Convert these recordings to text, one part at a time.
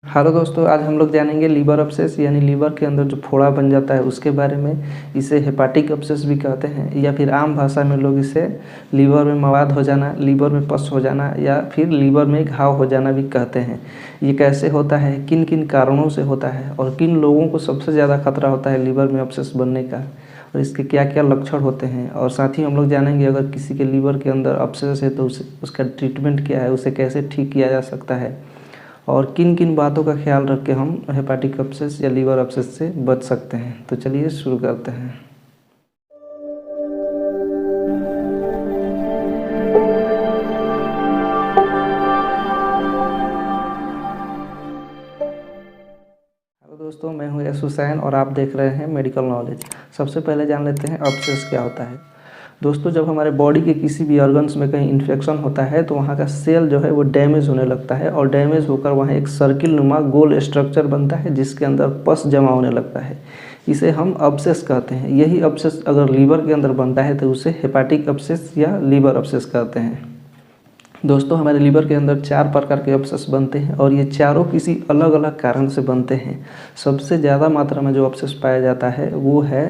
Hello दोस्तों, आज हम लोग जानेंगे लीवर अब्सेस यानी लीवर के अंदर जो फोड़ा बन जाता है उसके बारे में। इसे हेपाटिक अब्सेस भी कहते हैं या फिर आम भाषा में लोग इसे लीवर में मवाद हो जाना, लीवर में पस हो जाना या फिर लीवर में घाव हो जाना भी कहते हैं। ये कैसे होता है, किन किन कारणों से होता है और किन लोगों को सबसे ज़्यादा खतरा होता है लीवर में अब्सेस बनने का, और इसके क्या क्या लक्षण होते हैं। और साथ ही हम लोग जानेंगे अगर किसी के लीवर के अंदर अब्सेस है तो उसका ट्रीटमेंट क्या है, उसे कैसे ठीक किया जा सकता है और किन किन बातों का ख्याल रख के हम हेपाटिक अब्सेस या लीवर अब्सेस से बच सकते हैं। तो चलिए शुरू करते हैं। हेलो दोस्तों, मैं हूं यश हुसैन और आप देख रहे हैं मेडिकल नॉलेज। सबसे पहले जान लेते हैं अब्सेस क्या होता है। दोस्तों, जब हमारे बॉडी के किसी भी ऑर्गन्स में कहीं इन्फेक्शन होता है तो वहाँ का सेल जो है वो डैमेज होने लगता है और डैमेज होकर वहाँ एक सर्किल नुमा गोल स्ट्रक्चर बनता है जिसके अंदर पस जमा होने लगता है। इसे हम अब्सेस कहते हैं। यही अब्सेस अगर लीवर के अंदर बनता है तो उसे हेपाटिक अब्सेस या लीवर अब्सेस कहते हैं। दोस्तों, हमारे लीवर के अंदर 4 प्रकार के अब्सेस बनते हैं और ये चारों किसी अलग अलग कारण से बनते हैं। सबसे ज़्यादा मात्रा में जो अब्सेस पाया जाता है वो है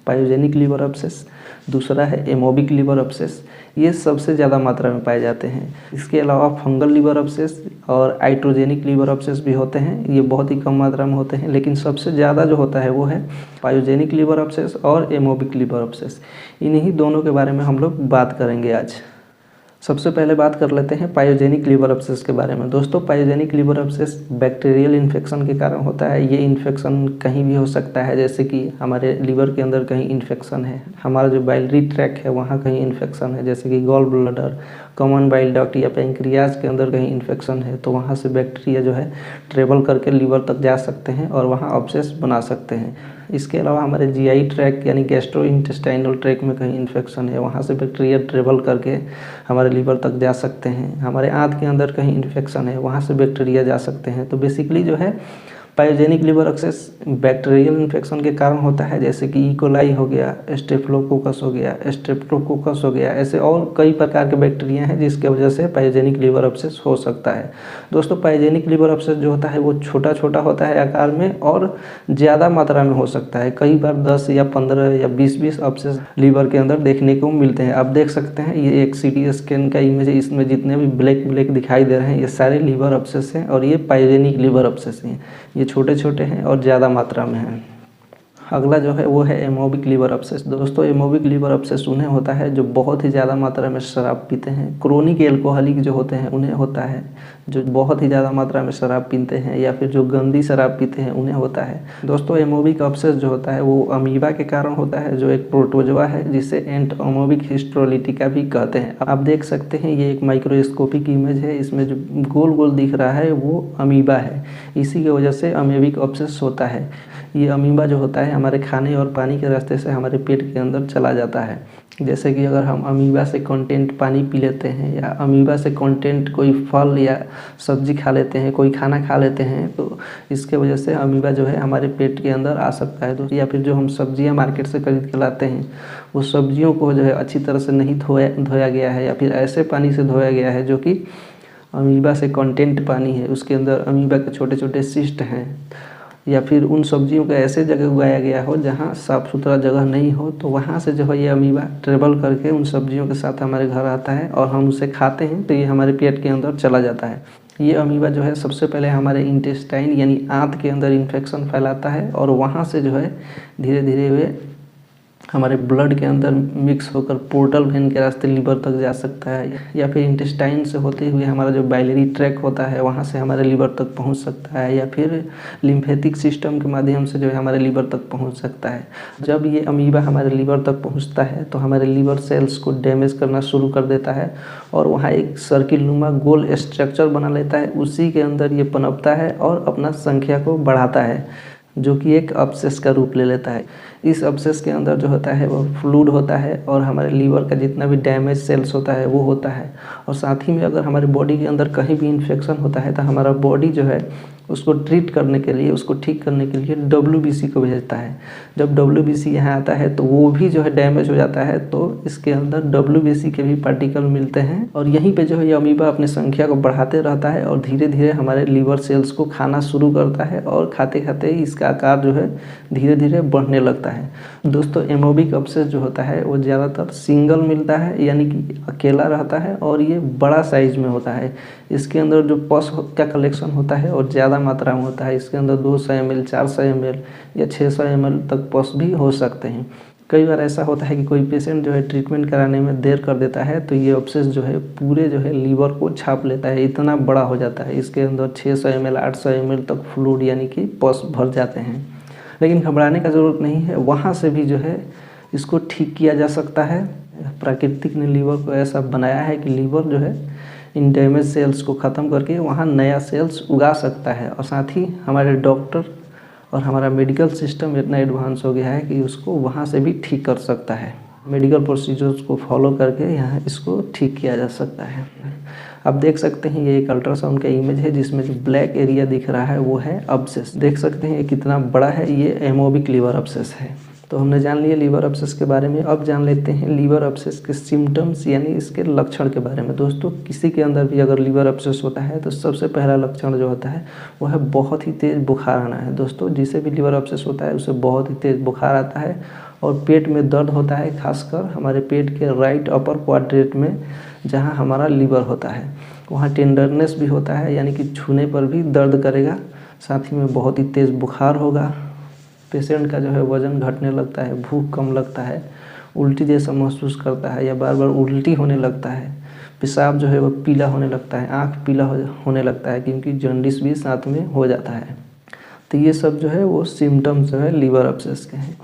पायोजेनिक लीवर अब्सेस, दूसरा है एमोबिक लीवर अब्सेस। ये सबसे ज़्यादा मात्रा में पाए जाते हैं। इसके अलावा फंगल लीवर अब्सेस और आइट्रोजेनिक लीवर अब्सेस भी होते हैं। ये बहुत ही कम मात्रा में होते हैं, लेकिन सबसे ज़्यादा जो होता है वो है पायोजेनिक लीवर अब्सेस और एमोबिक लीवर अब्सेस। इन्हीं दोनों के बारे में हम लोग बात करेंगे आज। सबसे पहले बात कर लेते हैं पायोजेनिक लीवर अब्सेस के बारे में। दोस्तों, pyogenic liver abscess bacterial infection के कारण होता है। ये इन्फेक्शन कहीं भी हो सकता है, जैसे कि हमारे लीवर के अंदर कहीं इन्फेक्शन है, हमारा जो बाइलरी ट्रैक है वहाँ कहीं इन्फेक्शन है, जैसे कि gall bladder, common bile duct या पैंक्रियाज के अंदर कहीं इन्फेक्शन है, तो वहाँ से बैक्टीरिया जो है ट्रेवल करके लीवर तक जा सकते हैं और वहाँ अब्सेस बना सकते हैं। इसके अलावा हमारे जीआई ट्रैक यानी गैस्ट्रो इंटेस्टाइनल ट्रैक में कहीं इन्फेक्शन है, वहाँ से बैक्टीरिया ट्रेवल करके हमारे लीवर तक जा सकते हैं। हमारे आंत के अंदर कहीं इन्फेक्शन है, वहाँ से बैक्टीरिया जा सकते हैं। तो बेसिकली जो है pyogenic liver abscess bacterial infection के कारण होता है, जैसे कि इकोलाई हो गया, स्टेफिलोकोकस हो गया, स्ट्रेप्टोकोकस हो गया। ऐसे और कई प्रकार के बैक्टीरिया हैं जिसके वजह से पायोजेनिक लीवर अब्सेस हो सकता है। दोस्तों, पायोजेनिक लीवर अब्सेस जो होता है वो छोटा छोटा होता है आकार में और ज़्यादा मात्रा में हो सकता है। कई बार 10 या 15 या 20 अब्सेस लीवर के अंदर देखने को मिलते हैं। आप देख सकते हैं ये एक सीटी स्कैन का इमेज है। इसमें जितने भी ब्लैक ब्लैक दिखाई दे रहे हैं ये सारे लीवर अब्सेस हैं और ये पायोजेनिक लीवर अब्सेस हैं। ये छोटे छोटे हैं और ज़्यादा मात्रा में हैं। अगला जो है वो है एमोबिक लीवर अब्सेस। दोस्तों, एमोबिक लीवर अब्सेस उन्हें होता है जो बहुत ही ज़्यादा मात्रा में शराब पीते हैं। क्रोनिक एल्कोहलिक जो होते हैं उन्हें होता है, जो बहुत ही ज़्यादा मात्रा में शराब पीते हैं या फिर जो गंदी शराब पीते हैं उन्हें होता है। दोस्तों, एमोबिक अब्सेस जो होता है वो अमीबा के कारण होता है, जो एक प्रोटोजोआ है जिसे एंटोमोबिक हिस्टोलिटिका भी कहते हैं। आप देख सकते हैं ये एक माइक्रोस्कोपिक इमेज है। इसमें जो गोल गोल दिख रहा है वो अमीबा है। इसी की वजह से अमीबिक अब्सेस होता है। ये अमीबा जो होता है हमारे खाने और पानी के रास्ते से हमारे पेट के अंदर चला जाता है। जैसे कि अगर हम अमीबा से कंटेंट पानी पी लेते हैं या अमीबा से कंटेंट कोई फल या सब्जी खा लेते हैं, कोई खाना खा लेते हैं, तो इसके वजह से अमीबा जो है हमारे पेट के अंदर आ सकता है। तो या फिर जो हम सब्जियां मार्केट से खरीद के लाते हैं वो सब्जियों को जो है अच्छी तरह से नहीं धोया गया है या फिर ऐसे पानी से धोया गया है जो कि अमीबा से कंटेंट पानी है, उसके अंदर अमीबा के छोटे छोटे सिस्ट हैं, या फिर उन सब्जियों को ऐसे जगह उगाया गया हो जहाँ साफ़ सुथरा जगह नहीं हो, तो वहाँ से जो है ये अमीबा ट्रेवल करके उन सब्जियों के साथ हमारे घर आता है और हम उसे खाते हैं तो ये हमारे पेट के अंदर चला जाता है। ये अमीबा जो है सबसे पहले हमारे इंटेस्टाइन यानी आंत के अंदर इन्फेक्शन फैलाता है और वहाँ से जो है धीरे धीरे वे हमारे ब्लड के अंदर मिक्स होकर पोर्टल वेन के रास्ते लीवर तक जा सकता है, या फिर इंटेस्टाइन से होते हुए हमारा जो बाइलरी ट्रैक होता है वहाँ से हमारे लीवर तक पहुँच सकता है, या फिर लिम्फेटिक सिस्टम के माध्यम से जो है हमारे लीवर तक पहुँच सकता है। जब ये अमीबा हमारे लीवर तक पहुँचता है तो हमारे लीवर सेल्स को डैमेज करना शुरू कर देता है और वहाँ एक सर्किल नुमा गोल स्ट्रक्चर बना लेता है। उसी के अंदर ये पनपता है और अपना संख्या को बढ़ाता है, जो कि एक अब्सेस का रूप ले लेता है। इस अब्सेस के अंदर जो होता है वो फ्लूइड होता है और हमारे लीवर का जितना भी डैमेज सेल्स होता है वो होता है। और साथ ही में अगर हमारे बॉडी के अंदर कहीं भी इन्फेक्शन होता है तो हमारा बॉडी जो है उसको ट्रीट करने के लिए, उसको ठीक करने के लिए WBC को भेजता है। जब WBC यहाँ आता है तो वो भी जो है डैमेज हो जाता है, तो इसके अंदर WBC के भी पार्टिकल मिलते हैं और यहीं पे जो है ये अमीबा अपनी संख्या को बढ़ाते रहता है और धीरे धीरे हमारे लीवर सेल्स को खाना शुरू करता है और खाते खाते इसका आकार जो है धीरे धीरे बढ़ने लगता है। दोस्तों एमोबिक अब्सेस जो होता है वो ज़्यादातर सिंगल मिलता है, यानी कि अकेला रहता है और ये बड़ा साइज में होता है। इसके अंदर जो पस का कलेक्शन होता है और ज़्यादा मात्रा में होता है। इसके अंदर 200 ml, 400 ml या 600 ml तक पस भी हो सकते हैं। कई बार ऐसा होता है कि कोई पेशेंट जो है ट्रीटमेंट कराने में देर कर देता है तो ये अब्सेस जो है पूरे जो है लीवर को छाप लेता है, इतना बड़ा हो जाता है। इसके अंदर 600 ml, 800 ml तक फ्लूइड यानी कि पस भर जाते हैं। लेकिन घबराने का ज़रूरत नहीं है, वहाँ से भी जो है इसको ठीक किया जा सकता है। प्राकृतिक ने लीवर को ऐसा बनाया है कि लीवर जो है इन डैमेज सेल्स को ख़त्म करके वहाँ नया सेल्स उगा सकता है। और साथ ही हमारे डॉक्टर और हमारा मेडिकल सिस्टम इतना एडवांस हो गया है कि उसको वहाँ से भी ठीक कर सकता है। मेडिकल प्रोसीजर्स को फॉलो करके यहाँ इसको ठीक किया जा सकता है। आप देख सकते हैं ये एक अल्ट्रासाउंड का इमेज है जिसमें जो ब्लैक एरिया दिख रहा है वो है अब्सेस। देख सकते हैं ये कितना बड़ा है, ये एमोबिक लीवर अब्सेस है। तो हमने जान लिया लीवर अब्सेस के बारे में। अब जान लेते हैं लीवर अब्सेस के सिम्टम्स यानी इसके लक्षण के बारे में। दोस्तों किसी के अंदर भी अगर लीवर अब्सेस होता है तो सबसे पहला लक्षण जो होता है वो है बहुत ही तेज़ बुखार आना है। दोस्तों जिसे भी लीवर अब्सेस होता है उसे बहुत ही तेज़ बुखार आता है और पेट में दर्द होता है, खासकर हमारे पेट के राइट अपर क्वाड्रेंट में जहाँ हमारा लीवर होता है। वहाँ टेंडरनेस भी होता है, यानी कि छूने पर भी दर्द करेगा। साथ ही में बहुत ही तेज़ बुखार होगा। पेशेंट का जो है वज़न घटने लगता है, भूख कम लगता है, उल्टी जैसा महसूस करता है या बार बार उल्टी होने लगता है। पेशाब जो है वो पीला होने लगता है, आँख पीला होने लगता है, क्योंकि जॉन्डिस भी साथ में हो जाता है। तो ये सब जो है वो सिम्टम्स जो है लीवर अब्सेस के हैं।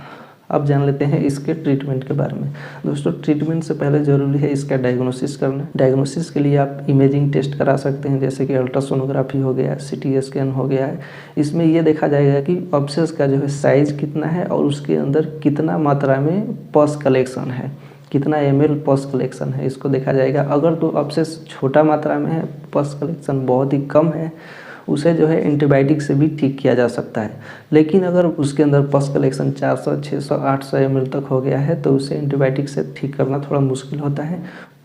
अब जान लेते हैं इसके ट्रीटमेंट के बारे में। दोस्तों ट्रीटमेंट से पहले ज़रूरी है इसका डायग्नोसिस करना। डायग्नोसिस के लिए आप इमेजिंग टेस्ट करा सकते हैं, जैसे कि अल्ट्रासोनोग्राफी हो गया, CT स्कैन हो गया है। इसमें ये देखा जाएगा कि अब्सेस का जो है साइज़ कितना है और उसके अंदर कितना मात्रा में पस कलेक्शन है, कितना ml पस कलेक्शन है, इसको देखा जाएगा। अगर तो अब्सेस छोटा मात्रा में है, पस कलेक्शन बहुत ही कम है, उसे जो है एंटीबायोटिक से भी ठीक किया जा सकता है। लेकिन अगर उसके अंदर पस कलेक्शन 400, 600, 800 ml तक हो गया है तो उसे एंटीबायोटिक से ठीक करना थोड़ा मुश्किल होता है।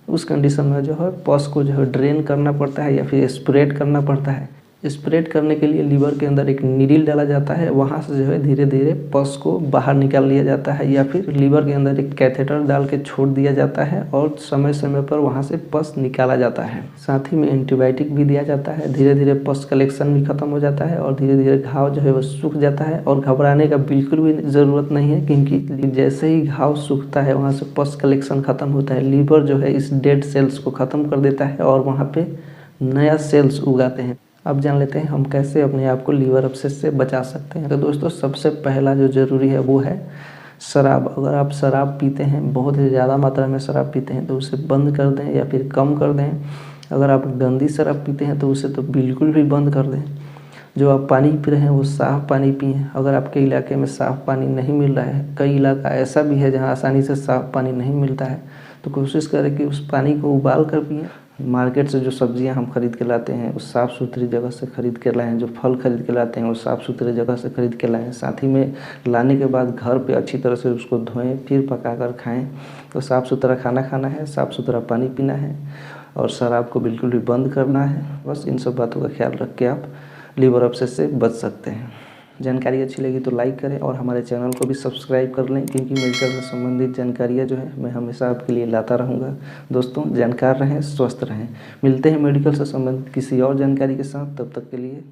उस कंडीशन में जो है पस को जो है ड्रेन करना पड़ता है या फिर स्प्रेड करना पड़ता है। स्प्रेड करने के लिए लीवर के अंदर एक नीडल डाला जाता है, वहाँ से जो है धीरे धीरे पस को बाहर निकाल लिया जाता है, या फिर लीवर के अंदर एक कैथेटर डाल के छोड़ दिया जाता है और समय समय पर वहाँ से पस निकाला जाता है। साथ ही में एंटीबायोटिक भी दिया जाता है। धीरे धीरे पस कलेक्शन भी खत्म हो जाता है और धीरे धीरे घाव जो है वो सूख जाता है। और घबराने का बिल्कुल भी ज़रूरत नहीं है, क्योंकि जैसे ही घाव सूखता है वहाँ से पस कलेक्शन ख़त्म होता है। लीवर जो है इस डेड सेल्स को ख़त्म कर देता है और वहाँ पर नया सेल्स उगाते हैं। अब जान लेते हैं हम कैसे अपने आप को लीवर अब्सेस से बचा सकते हैं। तो दोस्तों सबसे पहला जो ज़रूरी है वो है शराब। अगर आप शराब पीते हैं, बहुत ही ज़्यादा मात्रा में शराब पीते हैं, तो उसे बंद कर दें या फिर कम कर दें। अगर आप गंदी शराब पीते हैं तो उसे तो बिल्कुल भी बंद कर दें। जो आप पानी पी रहे हैं वो साफ़ पानी पिएं। अगर आपके इलाके में साफ़ पानी नहीं मिल रहा है, कई इलाका ऐसा भी है जहाँ आसानी से साफ़ पानी नहीं मिलता है, तो कोशिश करें कि उस पानी को उबाल कर पिएं। मार्केट से जो सब्जियां हम खरीद के लाते हैं उस साफ़ सुथरी जगह से खरीद के लाएं। जो फल खरीद के लाते हैं वो साफ़ सुथरी जगह से खरीद के लाएं। साथ ही में लाने के बाद घर पे अच्छी तरह से उसको धोएं, फिर पका कर खाएं। तो साफ़ सुथरा खाना खाना है, साफ़ सुथरा पानी पीना है और शराब को बिल्कुल भी बंद करना है। बस इन सब बातों का ख्याल रख के आप लीवर अब्सेस से बच सकते हैं। जानकारी अच्छी लगी तो लाइक करें और हमारे चैनल को भी सब्सक्राइब कर लें, क्योंकि मेडिकल से संबंधित जानकारियाँ जो है मैं हमेशा आपके लिए लाता रहूँगा। दोस्तों जानकार रहें, स्वस्थ रहें। मिलते हैं मेडिकल से संबंधित किसी और जानकारी के साथ, तब तक के लिए